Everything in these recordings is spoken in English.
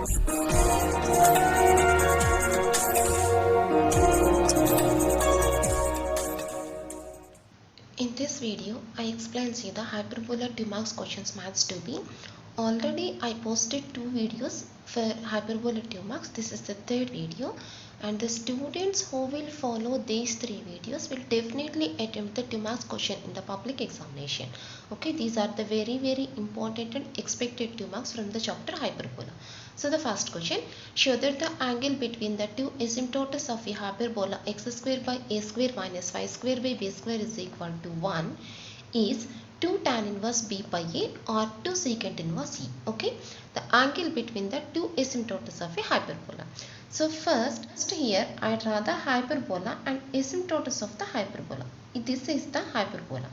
In this video, I explain you the hyperbola 2 marks questions maths 2B. Already I posted 2 videos for hyperbola 2 marks. This is the third video, and the students who will follow these 3 videos will definitely attempt the 2 marks question in the public examination. Okay, these are the very important and expected 2 marks from the chapter hyperbola. So the first question, show that the angle between the two asymptotes of a hyperbola x square by a square minus y square by b square is equal to 1 is 2 tan inverse b by a or 2 secant inverse e. Okay, the angle between the two asymptotes of a hyperbola. So first here I draw the hyperbola and asymptotes of the hyperbola. This is the hyperbola.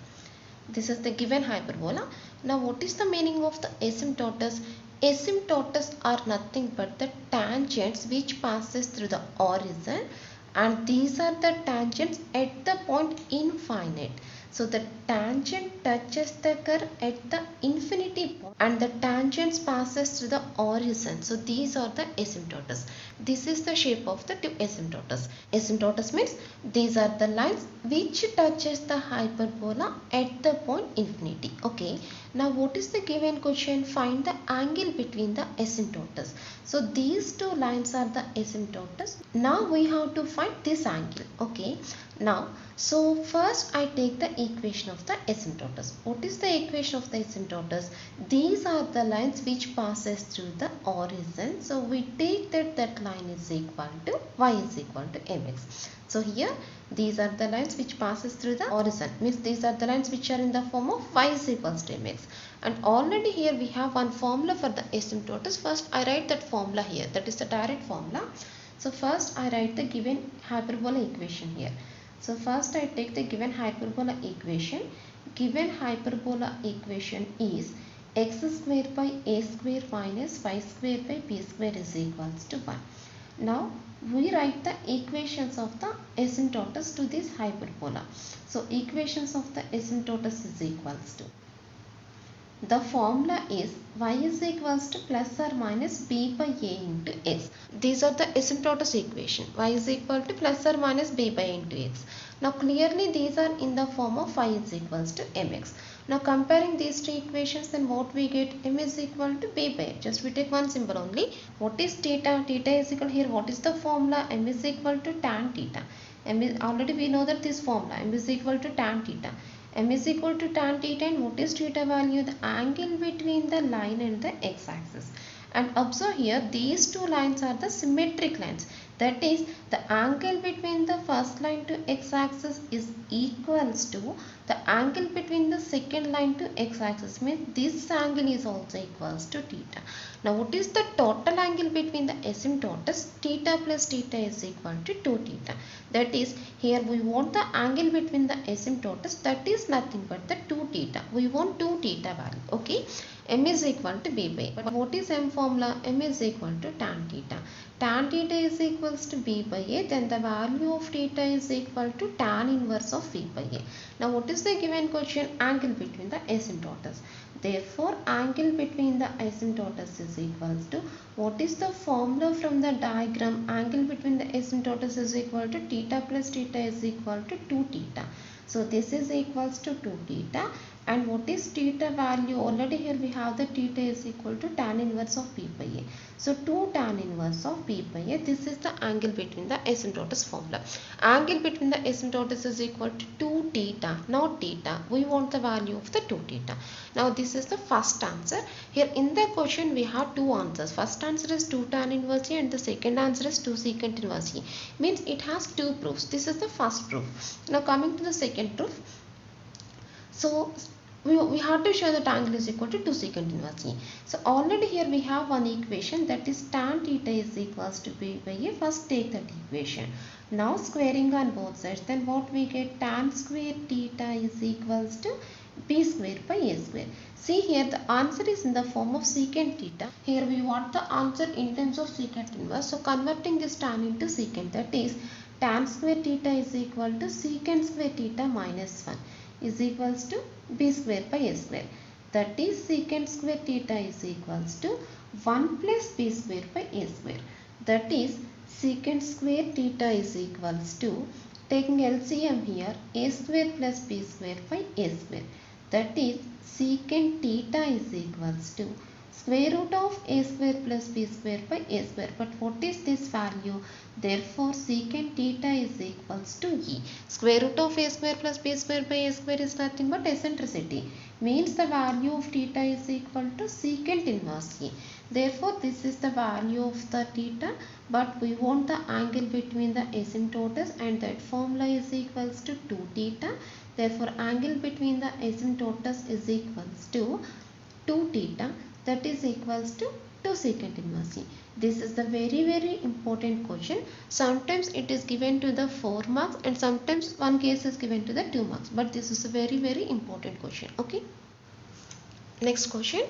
This is the given hyperbola. Now what is the meaning of the asymptotes? Asymptotes are nothing but the tangents which passes through the origin, and these are the tangents at the point infinite. So the tangent touches the curve at the infinity point and the tangents passes through the origin. So these are the asymptotes. This is the shape of the two asymptotes. Asymptotes means these are the lines which touches the hyperbola at the point infinity. Okay. Now what is the given question? Find the angle between the asymptotes. So these two lines are the asymptotes. Now we have to find this angle. Okay. Now so first I take the equation of the asymptotes. What is the equation of the asymptotes? These are the lines which passes through the origin. So we take that line is equal to y is equal to mx. So here these are the lines which passes through the origin, means these are the lines which are in the form of y is equals to mx. And already here we have one formula for the asymptotes. First I write that formula here, that is the direct formula. So first I write the given hyperbola equation here. So first I take the given hyperbola equation. Given hyperbola equation is x square by a square minus y square by b square is equals to 1. Now we write the equations of the asymptotes to this hyperbola. So equations of the asymptotes is equals to, the formula is y is equals to plus or minus b by a into x. These are the asymptotes equation. Y is equal to plus or minus b by a into x. Now clearly these are in the form of y is equals to mx. Now comparing these two equations, then what we get? M is equal to b by a. Just we take one symbol only. What is theta? Theta is equal here. What is the formula? M is equal to tan theta. M is, already we know that this formula. M is equal to tan theta. M is equal to tan theta, and what is theta value? The angle between the line and the x-axis. And observe here, these two lines are the symmetric lines. That is, the angle between the first line to x-axis is equals to the angle between the second line to x-axis. Means this angle is also equals to theta. Now what is the total angle between the asymptotes? Theta plus theta is equal to 2 theta. That is, here we want the angle between the asymptotes, that is nothing but the 2 theta. We want 2 theta value. Okay. M is equal to b by a. But what is M formula? M is equal to tan theta. Tan theta is equals to b by a. Then the value of theta is equal to tan inverse of b by a. Now what is the given question? Angle between the asymptotes. Therefore angle between the asymptotes is equals to, what is the formula from the diagram? Angle between the asymptotes is equal to theta plus theta is equal to 2 theta. So this is equals to 2 theta. And what is theta value? Already here we have the theta is equal to tan inverse of b by a. So 2 tan inverse of b by a. This is the angle between the asymptotes formula. Angle between the asymptotes is equal to 2 theta, not theta. We want the value of the 2 theta. Now this is the first answer. Here in the question we have two answers. First answer is 2 tan inverse a and the second answer is 2 secant inverse e. Means it has two proofs. This is the first proof. Now coming to the second proof. So we have to show that angle is equal to 2 secant inverse e. So already here we have one equation, that is tan theta is equals to b by a. First take that equation. Now squaring on both sides, then what we get? Tan square theta is equals to b square by a square. See here the answer is in the form of secant theta. Here we want the answer in terms of secant inverse. So converting this tan into secant, that is tan square theta is equal to secant square theta minus 1 is equals to b square by a square. That is secant square theta is equals to 1 plus b square by a square. That is secant square theta is equals to, taking LCM here, a square plus b square by a square. That is secant theta is equals to square root of a square plus b square by a square. But what is this value? Therefore secant theta is equals to e. Square root of a square plus b square by a square is nothing but eccentricity. Means the value of theta is equal to secant inverse e. Therefore this is the value of the theta, but we want the angle between the asymptotes, and that formula is equals to 2 theta. Therefore angle between the asymptotes is equals to 2 theta, that is equals to 2 secant inverse e. This is the very important question. Sometimes it is given to the 4 marks and sometimes one case is given to the 2 marks, but this is a very important question. Okay. Next question.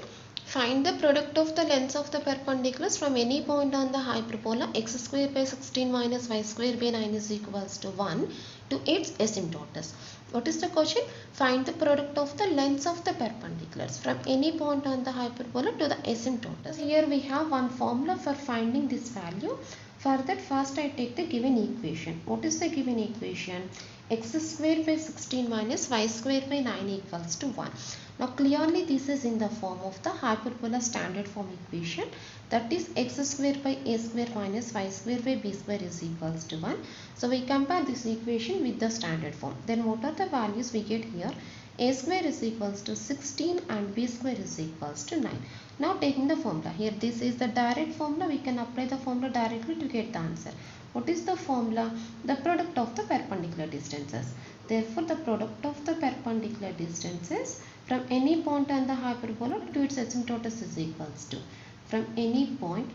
Find the product of the lengths of the perpendiculars from any point on the hyperbola x square by 16 minus y square by 9 is equals to 1 to its asymptotes. What is the question? Find the product of the lengths of the perpendiculars from any point on the hyperbola to the asymptotes. Here we have one formula for finding this value. For that, first I take the given equation. What is the given equation? X square by 16 minus y square by 9 equals to 1. Now clearly this is in the form of the hyperbola standard form equation, that is x square by a square minus y square by b square is equals to 1. So we compare this equation with the standard form. Then what are the values we get here? A square is equals to 16 and b square is equals to 9. Now taking the formula, here this is the direct formula, we can apply the formula directly to get the answer. What is the formula? The product of the perpendicular distances. Therefore the product of the perpendicular distances from any point on the hyperbola to its asymptotes is equals to, from any point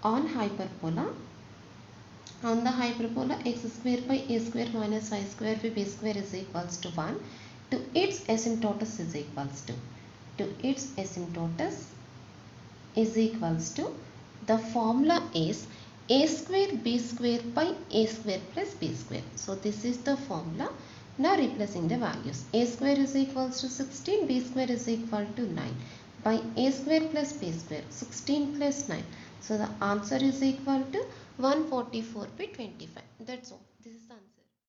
on hyperbola, on the hyperbola x square by a square minus y square by b square is equals to 1 to its asymptotes is equals to its asymptotes is equals to, the formula is a square b square by a square plus b square. So this is the formula. Now replacing the values, a square is equals to 16, b square is equal to 9 by a square plus b square, 16 plus 9. So the answer is equal to 144 by 25. That's all.